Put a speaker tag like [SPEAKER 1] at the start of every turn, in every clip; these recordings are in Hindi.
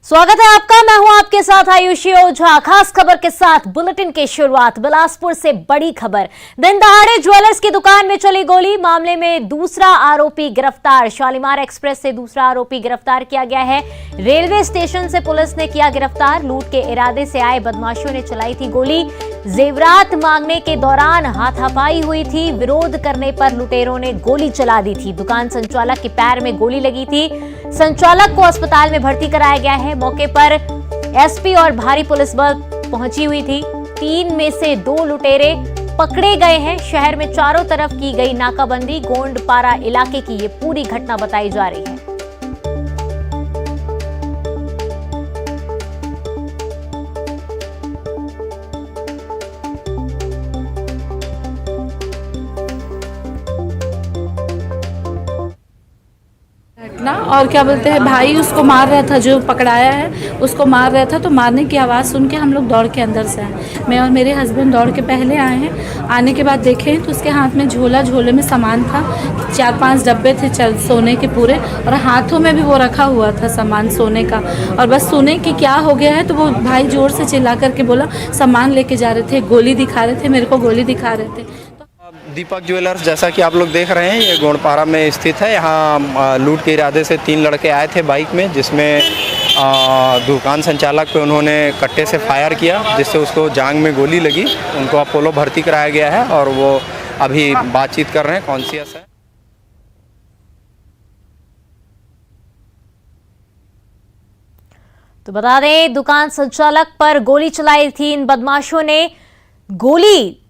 [SPEAKER 1] स्वागत है आपका। मैं हूं आपके साथ आयुषी ओझा। खास खबर के साथ बुलेटिन की शुरुआत। बिलासपुर से बड़ी खबर। दिन दहाड़े ज्वेलर्स की दुकान में चली गोली, मामले में दूसरा आरोपी गिरफ्तार। शालीमार एक्सप्रेस से दूसरा आरोपी गिरफ्तार किया गया है। रेलवे स्टेशन से पुलिस ने किया गिरफ्तार। लूट के इरादे से आए बदमाशों ने चलाई थी गोली। जेवरात मांगने के दौरान हाथापाई हुई थी। विरोध करने पर लुटेरों ने गोली चला दी थी। दुकान संचालक के पैर में गोली लगी थी। संचालक को अस्पताल में भर्ती कराया गया है। मौके पर एसपी और भारी पुलिस बल पहुंची हुई थी। 3 में से 2 लुटेरे पकड़े गए हैं। शहर में चारों तरफ की गई नाकाबंदी। गोंडपारा इलाके की ये पूरी घटना बताई जा रही है।
[SPEAKER 2] और क्या बोलते हैं, भाई उसको मार रहा था, जो पकड़ाया है उसको मार रहा था, तो मारने की आवाज़ सुन के हम लोग दौड़ के अंदर से आए। मैं और मेरे हस्बैंड दौड़ के पहले आए हैं। आने के बाद देखे तो उसके हाथ में झोले में सामान था। 4-5 डब्बे थे सोने के पूरे, और हाथों में भी वो रखा हुआ था सामान सोने का। और बस सुने कि क्या हो गया है, तो वो भाई जोर से चिल्ला करके बोला सामान लेके जा रहे थे, गोली दिखा रहे थे, मेरे को गोली दिखा रहे थे।
[SPEAKER 3] दीपक ज्वेलर्स, जैसा कि आप लोग देख रहे हैं, ये गोंडपारा में स्थित है। यहाँ लूट के इरादे से 3 लड़के आए थे बाइक में, जिसमें दुकान संचालक पे उन्होंने कट्टे से फायर किया, जिससे उसको जांग में गोली लगी। उनको अपोलो भर्ती कराया गया है और वो अभी बातचीत कर रहे हैं, कॉन्शियस है।
[SPEAKER 1] तो बता दें, दुकान संचालक पर गोली चलाई थी इन बदमाशों ने। गोली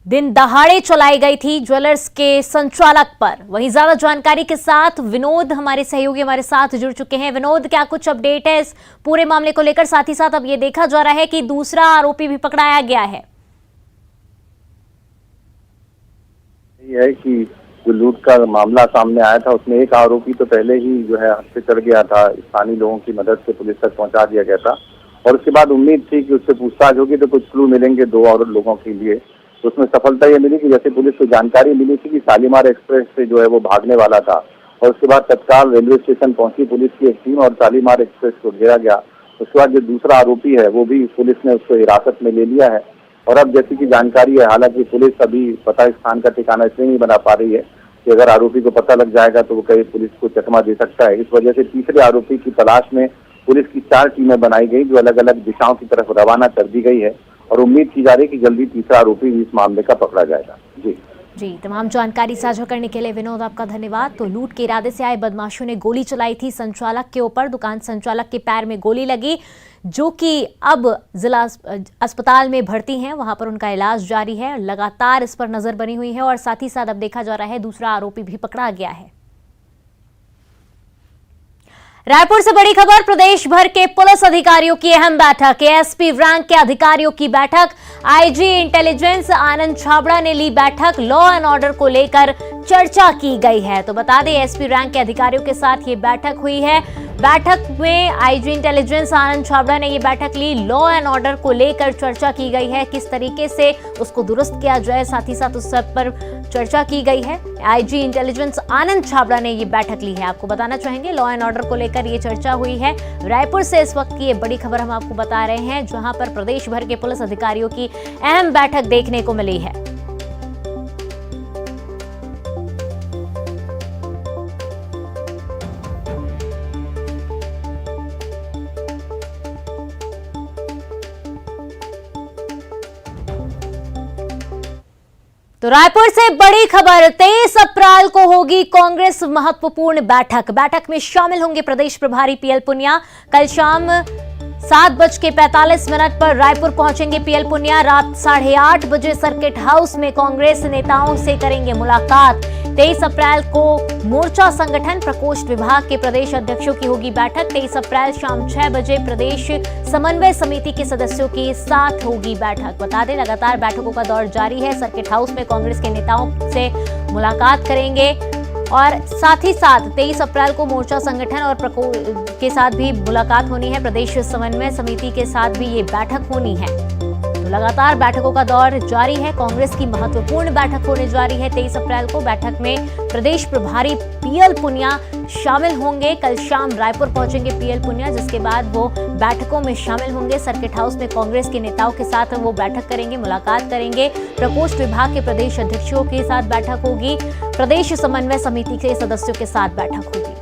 [SPEAKER 1] दिन दहाड़े चलाई गई थी ज्वेलर्स के संचालक पर। वहीं ज्यादा जानकारी के साथ विनोद, हमारे सहयोगी, हमारे साथ जुड़ चुके हैं। विनोद, क्या कुछ अपडेट है इस पूरे मामले को लेकर? साथ ही साथ अब ये देखा जा रहा है कि दूसरा आरोपी भी पकड़ाया गया है।
[SPEAKER 4] ये है कि जो लूट का मामला सामने आया था, उसमें एक आरोपी तो पहले ही जो है हद से चढ़ गया था। स्थानीय लोगों की मदद से पुलिस तक पहुंचा दिया गया था, और उसके बाद उम्मीद थी कि उससे पूछताछ होगी तो कुछ क्लू मिलेंगे 2 और लोगों के लिए। तो उसमें सफलता ये मिली कि जैसे पुलिस को जानकारी मिली थी कि शालीमार एक्सप्रेस से जो है वो भागने वाला था, और उसके बाद तत्काल रेलवे स्टेशन पहुंची पुलिस की एक टीम और शालीमार एक्सप्रेस को घेरा गया। उसके बाद जो दूसरा आरोपी है वो भी पुलिस ने उसको हिरासत में ले लिया है। और अब जैसी की जानकारी है, हालांकि पुलिस अभी पता स्थान का ठिकाना इसलिए नहीं बना पा रही है कि अगर आरोपी को पता लग जाएगा तो वो कहीं पुलिस को चकमा दे सकता है। इस वजह से तीसरे आरोपी की तलाश में पुलिस की 4 टीमें बनाई गई, जो अलग अलग दिशाओं की तरफ रवाना कर दी गई है, और उम्मीद की जा रही है कि जल्दी तीसरा आरोपी भी इस मामले का पकड़ा जाएगा। जी,
[SPEAKER 1] तमाम जानकारी साझा करने के लिए विनोद आपका धन्यवाद। तो लूट के इरादे से आए बदमाशों ने गोली चलाई थी संचालक के ऊपर। दुकान संचालक के पैर में गोली लगी, जो कि अब जिला अस्पताल में भर्ती हैं। वहां पर उनका इलाज जारी है। लगातार इस पर नजर बनी हुई है, और साथ ही साथ अब देखा जा रहा है दूसरा आरोपी भी पकड़ा गया है। रायपुर से बड़ी खबर। प्रदेश भर के पुलिस अधिकारियों की अहम बैठक। एएसपी रैंक के अधिकारियों की बैठक। आईजी इंटेलिजेंस आनंद छाबड़ा ने ली बैठक। लॉ एंड ऑर्डर को लेकर चर्चा की गई है। तो बता दें, एसपी रैंक के अधिकारियों के साथ ये बैठक हुई है। बैठक में आईजी इंटेलिजेंस आनंद छाबड़ा ने ये बैठक ली। लॉ एंड ऑर्डर को लेकर चर्चा की गई है, किस तरीके से उसको दुरुस्त किया जाए, साथ ही साथ उस सब पर चर्चा की गई है। आईजी इंटेलिजेंस आनंद छाबड़ा ने ये बैठक ली है। आपको बताना चाहेंगे, लॉ एंड ऑर्डर को लेकर ये चर्चा हुई है। रायपुर से इस वक्त की ये बड़ी खबर हम आपको बता रहे हैं, जहां पर प्रदेश भर के पुलिस अधिकारियों की अहम बैठक देखने को मिली है। तो रायपुर से बड़ी खबर। 23 अप्रैल को होगी कांग्रेस महत्वपूर्ण बैठक। बैठक में शामिल होंगे प्रदेश प्रभारी पीएल पुनिया। कल शाम 7:45 पर रायपुर पहुंचेंगे पीएल पुनिया। रात 8:30 बजे सर्किट हाउस में कांग्रेस नेताओं से करेंगे मुलाकात। 23 अप्रैल को मोर्चा संगठन प्रकोष्ठ विभाग के प्रदेश अध्यक्षों की होगी बैठक। 23 अप्रैल शाम 6 बजे प्रदेश समन्वय समिति के सदस्यों के साथ होगी बैठक। बता दें, लगातार बैठकों का दौर जारी है। सर्किट हाउस में कांग्रेस के नेताओं से मुलाकात करेंगे, और साथ ही साथ 23 अप्रैल को मोर्चा संगठन और के साथ भी मुलाकात होनी है। प्रदेश समन्वय समिति के साथ भी ये बैठक होनी है। तो लगातार बैठकों का दौर जारी है। कांग्रेस की महत्वपूर्ण बैठक होने जा रही है 23 अप्रैल को। बैठक में प्रदेश प्रभारी पीएल पुनिया शामिल होंगे। कल शाम रायपुर पहुंचेंगे पीएल पुनिया, जिसके बाद वो बैठकों में शामिल होंगे। सर्किट हाउस में कांग्रेस के नेताओं के साथ वो बैठक करेंगे, मुलाकात करेंगे। प्रकोष्ठ विभाग के प्रदेश अध्यक्षों के साथ बैठक होगी। प्रदेश समन्वय समिति के सदस्यों के साथ बैठक होगी।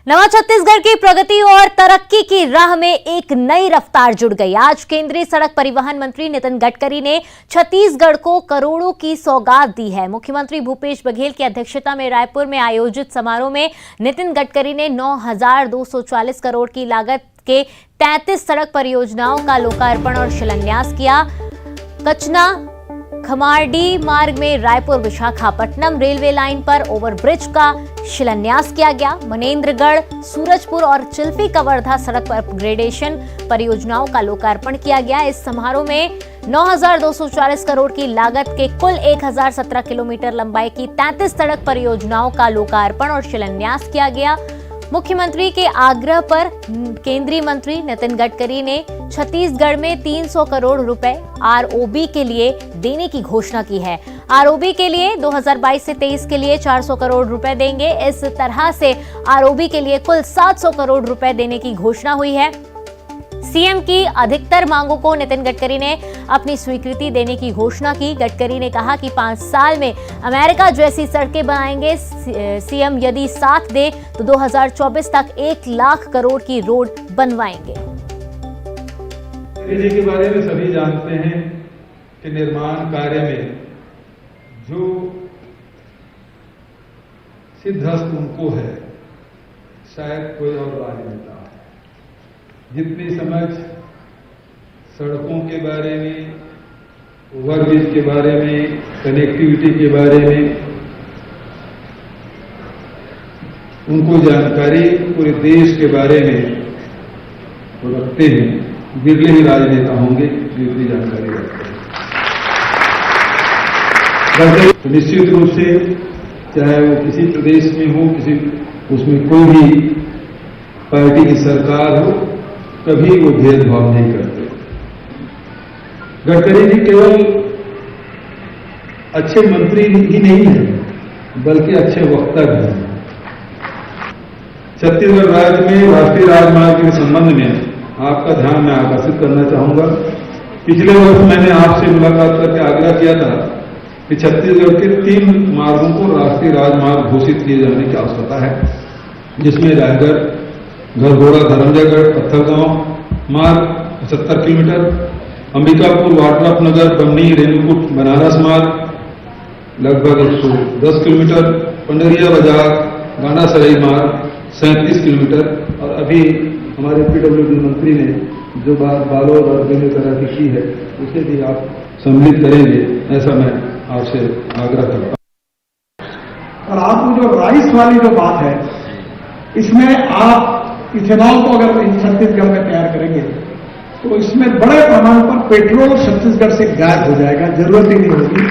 [SPEAKER 1] नवा छत्तीसगढ़ की प्रगति और तरक्की की राह में एक नई रफ्तार जुड़ गई। आज केंद्रीय सड़क परिवहन मंत्री नितिन गडकरी ने छत्तीसगढ़ को करोड़ों की सौगात दी है। मुख्यमंत्री भूपेश बघेल की अध्यक्षता में रायपुर में आयोजित समारोह में नितिन गडकरी ने 9,240 करोड़ की लागत के 33 सड़क परियोजनाओं का लोकार्पण और शिलान्यास किया। कचना खमारडी मार्ग में रायपुर विशाखापट्टनम रेलवे लाइन पर ओवरब्रिज का शिलान्यास किया गया। मनेन्द्रगढ़, सूरजपुर और चिल्फी कवर्धा सड़क पर अपग्रेडेशन परियोजनाओं का लोकार्पण किया गया। इस समारोह में 9,240 करोड़ की लागत के कुल 1,017 किलोमीटर लंबाई की 33 सड़क परियोजनाओं का लोकार्पण और शिलान्यास किया गया। मुख्यमंत्री के आग्रह पर केंद्रीय मंत्री नितिन गडकरी ने छत्तीसगढ़ में 300 करोड़ रुपए आरओबी के लिए देने की घोषणा की है। आरओबी के लिए 2022 से 23 के लिए 400 करोड़ रुपए देंगे। इस तरह से आरओबी के लिए कुल 700 करोड़ रुपए देने की घोषणा हुई है। सीएम की अधिकतर मांगों को नितिन गडकरी ने अपनी स्वीकृति देने की घोषणा की। गडकरी ने कहा कि 5 साल में अमेरिका जैसी सड़कें बनाएंगे। सीएम यदि साथ दे तो 2024 तक 1 लाख करोड़ की रोड बनवाएंगे।
[SPEAKER 5] गडकरी जी के बारे में सभी जानते हैं कि निर्माण कार्य में जो सिद्धहस्त उनको है, शायद कोई और राजनेता है। जितनी समझ सड़कों के बारे में, ओवरब्रिज के बारे में, कनेक्टिविटी के बारे में उनको जानकारी पूरे देश के बारे में वो रखते हैं। बिरले ही राजनेता होंगे जो इतनी जानकारी रखते हैं। तो निश्चित रूप से चाहे वो किसी प्रदेश में हो, किसी उसमें कोई भी पार्टी की सरकार हो, कभी वो भेदभाव नहीं करते। गडकरी जी केवल अच्छे मंत्री ही नहीं है, बल्कि अच्छे वक्ता भी हैं। छत्तीसगढ़ राज्य में राष्ट्रीय राजमार्ग के संबंध में आपका ध्यान मैं आकर्षित करना चाहूंगा। पिछले वर्ष मैंने आपसे मुलाकात करके आग्रह किया था कि छत्तीसगढ़ के 3 मार्गों को राष्ट्रीय राजमार्ग घोषित किए जाने की आवश्यकता है, जिसमें रायगढ़, घरघोड़ा, धरमजयगढ़, पत्थलगांव मार्ग 70 किलोमीटर, अंबिकापुर, वाटरफनगर, बमनी, रेणुकूट, बनारस मार्ग लगभग 110 किलोमीटर, पंडरिया बाजार, गांडासराई मार्ग 37 किलोमीटर और अभी हमारे पीडब्ल्यूडी मंत्री ने जो बात बालोद और बेमेतरा की है उसे भी आप सम्मिलित करेंगे, ऐसा मैं आपसे आग्रह करता हूं।
[SPEAKER 6] और आप जो राइस वाली जो बात है, इसमें आप इथेनॉल को अगर छत्तीसगढ़ में तैयार करेंगे तो इसमें बड़े प्रमाण पर पेट्रोल छत्तीसगढ़ से गायब हो जाएगा, जरूरत ही नहीं होगी।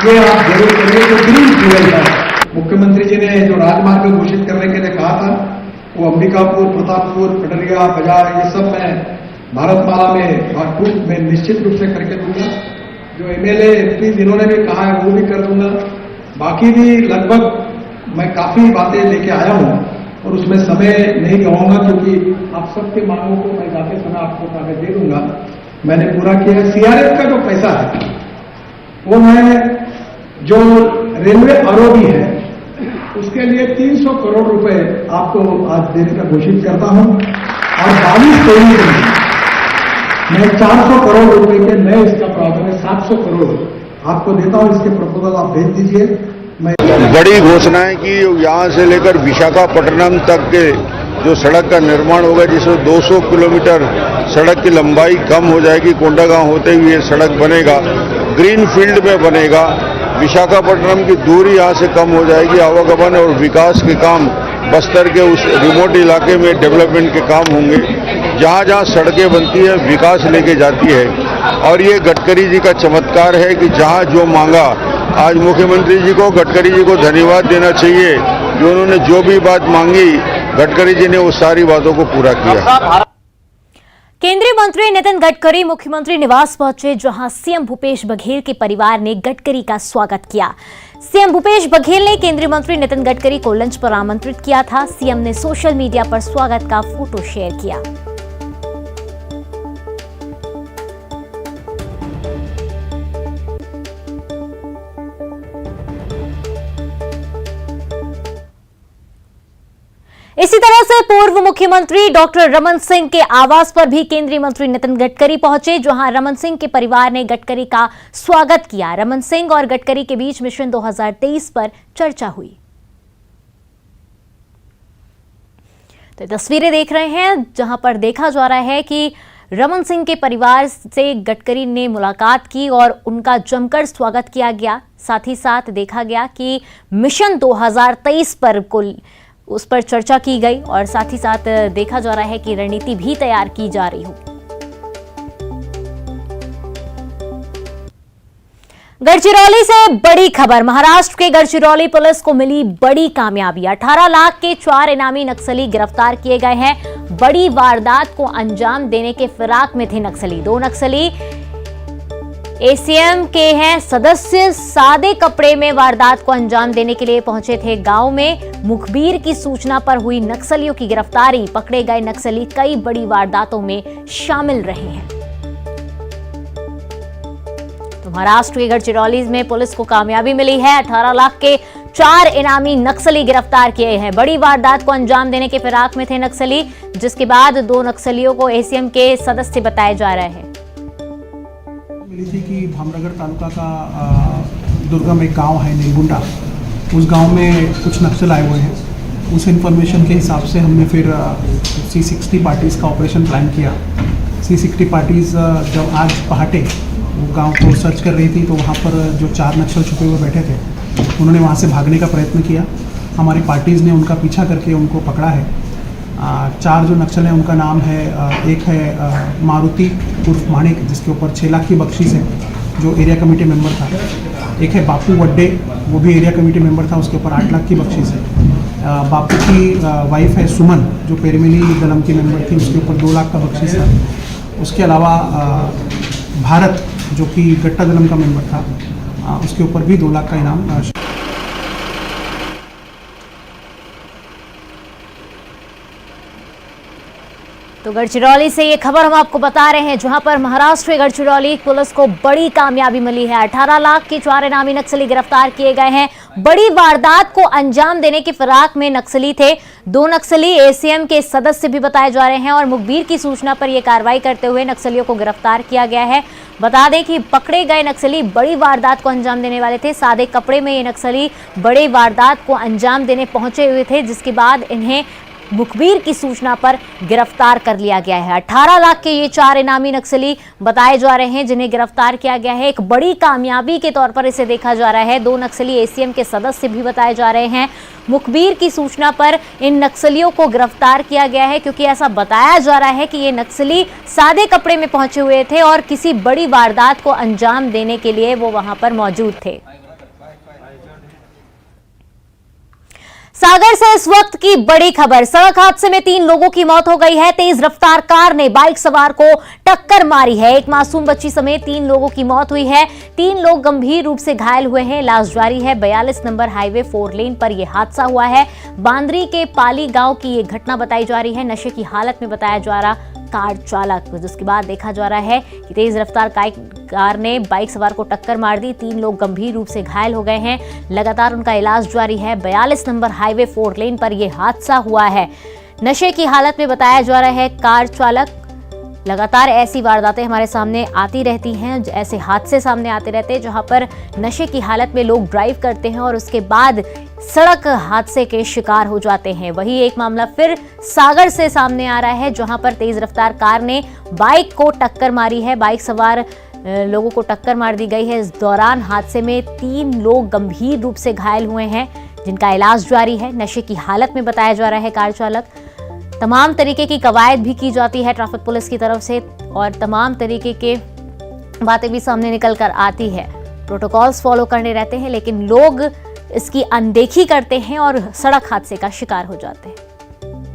[SPEAKER 6] ये आप जरूर करेंगे जो ग्रीन फ्यूल है। मुख्यमंत्री जी ने जो राजमार्ग घोषित करने के लिए कहा था, वो अंबिकापुर, प्रतापपुर, पटरिया बाजार, ये सब मैं भारतमाला में पार्ट में निश्चित रूप से करके दूंगा। जो एमएलए एमपी जिन्होंने भी कहा है वो भी कर दूंगा। बाकी भी लगभग मैं काफी बातें लेके आया हूं और उसमें समय नहीं गवाऊंगा, क्योंकि आप सबके मांगों को मैं जाते समय आपको कागज दे दूंगा। मैंने पूरा किया है। सीआरएफ का जो पैसा है वो मैं जो रेलवे आरओबी है उसके लिए 300 करोड़ रुपए आपको आज देने का घोषित करता हूं और 22 तरीके में मैं 400 करोड़ रुपए के नए इसका प्रावधान है 700 करोड़ आपको देता हूं। इसके प्रपोजल आप भेज दीजिए।
[SPEAKER 7] बड़ी घोषणा है कि यहाँ से लेकर विशाखापट्टनम तक के जो सड़क का निर्माण होगा, जिसमें 200 किलोमीटर सड़क की लंबाई कम हो जाएगी। कोंडागांव होते हुए ये सड़क बनेगा, ग्रीन फील्ड में बनेगा। विशाखापट्टनम की दूरी यहाँ से कम हो जाएगी। आवागमन और विकास के काम बस्तर के उस रिमोट इलाके में डेवलपमेंट के काम होंगे। जहाँ जहाँ सड़कें बनती है विकास लेके जाती है। और ये गडकरी जी का चमत्कार है कि जहाँ जो मांगा, आज मुख्यमंत्री जी को, गडकरी जी को धन्यवाद देना चाहिए कि उन्होंने जो भी बात मांगी गडकरी जी ने उस सारी बातों को पूरा किया।
[SPEAKER 1] केंद्रीय मंत्री नितिन गडकरी मुख्यमंत्री निवास पहुंचे, जहां सीएम भूपेश बघेल के परिवार ने गडकरी का स्वागत किया। सीएम भूपेश बघेल ने केंद्रीय मंत्री नितिन गडकरी को लंच पर आमंत्रित किया था। सीएम ने सोशल मीडिया पर स्वागत का फोटो शेयर किया। इसी तरह से पूर्व मुख्यमंत्री डॉक्टर रमन सिंह के आवास पर भी केंद्रीय मंत्री नितिन गडकरी पहुंचे, जहां रमन सिंह के परिवार ने गडकरी का स्वागत किया। रमन सिंह और गडकरी के बीच मिशन 2023 पर चर्चा हुई। तो तस्वीरें देख रहे हैं, जहां पर देखा जा रहा है कि रमन सिंह के परिवार से गडकरी ने मुलाकात की और उनका जमकर स्वागत किया गया। साथ ही साथ देखा गया कि मिशन 2023 पर उस पर चर्चा की गई और साथ ही साथ देखा जा रहा है कि रणनीति भी तैयार की जा रही हो। गढ़चिरौली से बड़ी खबर। महाराष्ट्र के गढ़चिरौली पुलिस को मिली बड़ी कामयाबी। 18 लाख के 4 इनामी नक्सली गिरफ्तार किए गए हैं। बड़ी वारदात को अंजाम देने के फिराक में थे नक्सली। 2 नक्सली एसीएम के हैं सदस्य। सादे कपड़े में वारदात को अंजाम देने के लिए पहुंचे थे गांव में। मुखबिर की सूचना पर हुई नक्सलियों की गिरफ्तारी। पकड़े गए नक्सली कई बड़ी वारदातों में शामिल रहे हैं। तो महाराष्ट्र के गढ़चिरौली में पुलिस को कामयाबी मिली है। 18 लाख के 4 इनामी नक्सली गिरफ्तार किए हैं। बड़ी वारदात को अंजाम देने के फिराक में थे नक्सली, जिसके बाद 2 नक्सलियों को एसीएम के सदस्य बताए जा रहे हैं।
[SPEAKER 6] मिली थी कि भामरागढ़ तालुका का दुर्गम एक गांव है नीलगुंडा, उस गांव में कुछ नक्सल आए हुए हैं। उस इन्फॉर्मेशन के हिसाब से हमने फिर C60 पार्टीज़ का ऑपरेशन प्लान किया। C60 पार्टीज़ जब आज पहाटे वो गांव को सर्च कर रही थी, तो वहाँ पर जो 4 नक्सल छुपे हुए बैठे थे, उन्होंने वहाँ से भागने का प्रयत्न किया। हमारी पार्टीज़ ने उनका पीछा करके उनको पकड़ा है। 4 जो नक्सल हैं उनका नाम है, एक है मारुति उर्फ माणिक, जिसके ऊपर 6 लाख की बख्शीश है, जो एरिया कमेटी मेंबर था। एक है बापू वड्डे, वो भी एरिया कमेटी मेंबर था, उसके ऊपर 8 लाख की बख्शीश है। बापू की वाइफ है सुमन, जो पेरमिली दलम की मेंबर थी, उसके ऊपर 2 लाख का बख्शीश था। उसके अलावा भारत, जो कि गट्टा दलम का मेंबर था, उसके ऊपर भी 2 लाख का इनाम।
[SPEAKER 1] तो गढ़चिरौली से ये खबर हम आपको बता रहे हैं, जहां पर महाराष्ट्र के गढ़चिरौली पुलिस को बड़ी कामयाबी मिली है। 18 लाख के 4 इनामी नक्सली गिरफ्तार किए गए हैं। बड़ी वारदात को अंजाम देने की फिराक में नक्सली थे। 2 नक्सली एसीएम के सदस्य भी बताए जा रहे हैं और मुखबिर की सूचना पर यह कार्रवाई करते हुए नक्सलियों को गिरफ्तार किया गया है। बता दें कि पकड़े गए नक्सली बड़ी वारदात को अंजाम देने वाले थे। सादे कपड़े में ये नक्सली बड़ी वारदात को अंजाम देने पहुंचे हुए थे, जिसके बाद इन्हें मुखबिर की सूचना पर गिरफ्तार कर लिया गया है। 18 लाख के ये 4 इनामी नक्सली बताए जा रहे हैं, जिन्हें गिरफ्तार किया गया है। एक बड़ी कामयाबी के तौर पर इसे देखा जा रहा है। 2 नक्सली एसीएम के सदस्य भी बताए जा रहे हैं। मुखबिर की सूचना पर इन नक्सलियों को गिरफ्तार किया गया है, क्योंकि ऐसा बताया जा रहा है कि ये नक्सली सादे कपड़े में पहुंचे हुए थे और किसी बड़ी वारदात को अंजाम देने के लिए वो वहां पर मौजूद थे। सागर से इस वक्त की बड़ी खबर। सड़क हादसे में 3 लोगों की मौत हो गई है। तेज रफ्तार कार ने बाइक सवार को टक्कर मारी है। एक मासूम बच्ची समेत 3 लोगों की मौत हुई है। 3 लोग गंभीर रूप से घायल हुए हैं। इलाज जारी है। 42 नंबर हाईवे 4 लेन पर यह हादसा हुआ है। बांद्री के पाली गांव की ये घटना बताई जा रही है। नशे की हालत में बताया जा रहा कार चालक, जिसके बाद देखा जा रहा है कि तेज रफ्तार कार ने बाइक सवार को टक्कर मार दी। 3 लोग गंभीर रूप से घायल हो गए हैं। लगातार उनका इलाज जारी है। 42 नंबर हाईवे 4 लेन पर यह हादसा हुआ है। नशे की हालत में बताया जा रहा है कार चालक। लगातार ऐसी वारदातें हमारे सामने आती रहती हैं, ऐसे हादसे सामने आते रहते हैं, जहां पर नशे की हालत में लोग ड्राइव करते हैं और उसके बाद सड़क हादसे के शिकार हो जाते हैं। वही एक मामला फिर सागर से सामने आ रहा है, जहां पर तेज रफ्तार कार ने बाइक को टक्कर मारी है। बाइक सवार लोगों को टक्कर मार दी गई है। इस दौरान हादसे में 3 लोग गंभीर रूप से घायल हुए हैं, जिनका इलाज जारी है। नशे की हालत में बताया जा रहा है कार चालक। तमाम तरीके की कवायद भी की जाती है ट्रैफिक पुलिस की तरफ से और तमाम तरीके के बातें भी सामने निकल कर आती है। प्रोटोकॉल्स फॉलो करने रहते हैं, लेकिन लोग इसकी अनदेखी करते हैं और सड़क हादसे का शिकार हो जाते हैं।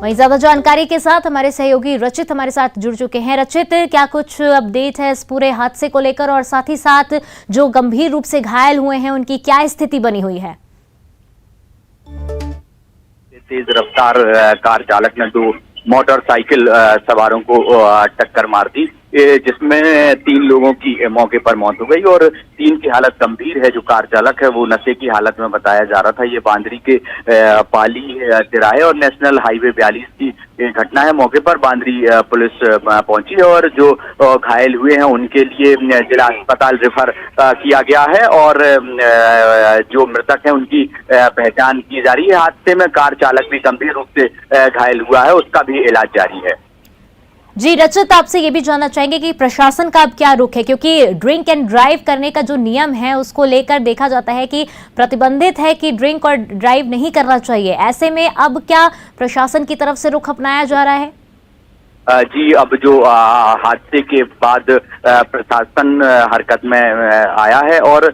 [SPEAKER 1] वहीं ज्यादा जानकारी के साथ हमारे सहयोगी रचित हमारे साथ जुड़ चुके हैं। रचित, क्या कुछ अपडेट है इस पूरे हादसे को लेकर, और साथ ही साथ जो गंभीर रूप से घायल हुए हैं उनकी क्या स्थिति बनी हुई है?
[SPEAKER 8] तेज रफ्तार कार चालक ने 2 मोटरसाइकिल सवारों को टक्कर मार दी, जिसमें 3 लोगों की मौके पर मौत हो गई और 3 की हालत गंभीर है। जो कार चालक है वो नशे की हालत में बताया जा रहा था। ये बांद्री के पाली तिराहे और नेशनल हाईवे 42 की घटना है। मौके पर बांद्री पुलिस पहुंची और जो घायल हुए हैं उनके लिए जिला अस्पताल रेफर किया गया है और जो मृतक है उनकी पहचान की जा रही है। हादसे में कार चालक भी गंभीर रूप से घायल हुआ है, उसका भी इलाज जारी है।
[SPEAKER 1] जी रचित, आपसे ये भी जानना चाहेंगे कि प्रशासन का अब क्या रुख है, क्योंकि ड्रिंक एंड ड्राइव करने का जो नियम है उसको लेकर देखा जाता है कि प्रतिबंधित है कि ड्रिंक और ड्राइव नहीं करना चाहिए। ऐसे में अब क्या प्रशासन की तरफ से रुख अपनाया जा रहा है?
[SPEAKER 8] जी, अब जो हादसे के बाद प्रशासन हरकत में आया है और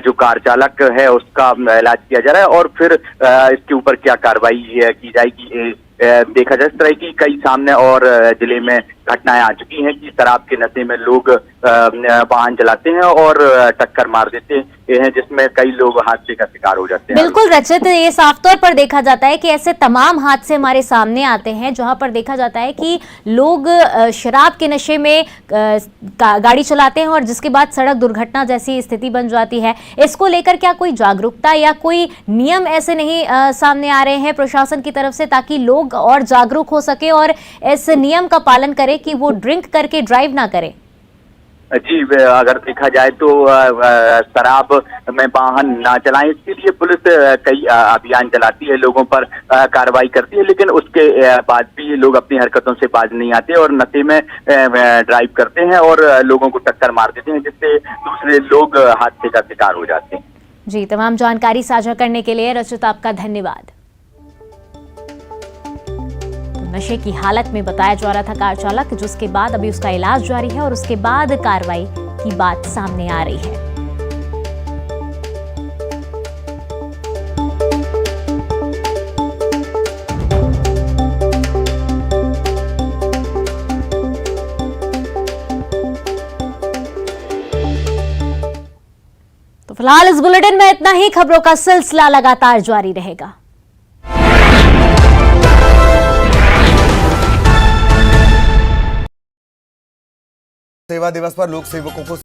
[SPEAKER 8] जो कार चालक है उसका इलाज किया जा रहा है और फिर इसके ऊपर क्या कार्रवाई की जाएगी देखा जाए। इस तरह की कई सामने और जिले में घटनाएं आ चुकी हैं कि शराब के नशे में लोग वाहन चलाते हैं और टक्कर मार देते हैं, जिसमें कई लोग हादसे का शिकार हो जाते हैं।
[SPEAKER 1] बिल्कुल रचित, ये साफ तौर पर देखा जाता है कि ऐसे तमाम हादसे हमारे सामने आते हैं जहां पर देखा जाता है कि लोग शराब के नशे में गाड़ी चलाते हैं और जिसके बाद सड़क दुर्घटना जैसी स्थिति बन जाती है। इसको लेकर क्या कोई जागरूकता या कोई नियम ऐसे नहीं सामने आ रहे हैं प्रशासन की तरफ से, ताकि लोग और जागरूक हो सके और इस नियम का पालन करें कि वो ड्रिंक करके ड्राइव ना करें?
[SPEAKER 8] जी, अगर देखा जाए तो शराब में वाहन ना चलाएं, इसके लिए पुलिस कई अभियान चलाती है, लोगों पर कार्रवाई करती है, लेकिन उसके बाद भी लोग अपनी हरकतों से बाज नहीं आते और नशे में ड्राइव करते हैं और लोगों को टक्कर मार देते हैं, जिससे दूसरे लोग हादसे का शिकार हो जाते हैं।
[SPEAKER 1] जी, तमाम जानकारी साझा करने के लिए रचित आपका धन्यवाद। नशे की हालत में बताया जा रहा था कार चालक, जिसके बाद अभी उसका इलाज जारी है और उसके बाद कार्रवाई की बात सामने आ रही है। तो फिलहाल इस बुलेटिन में इतना ही। खबरों का सिलसिला लगातार जारी रहेगा।
[SPEAKER 9] सेवा दिवस पर लोक सेवकों को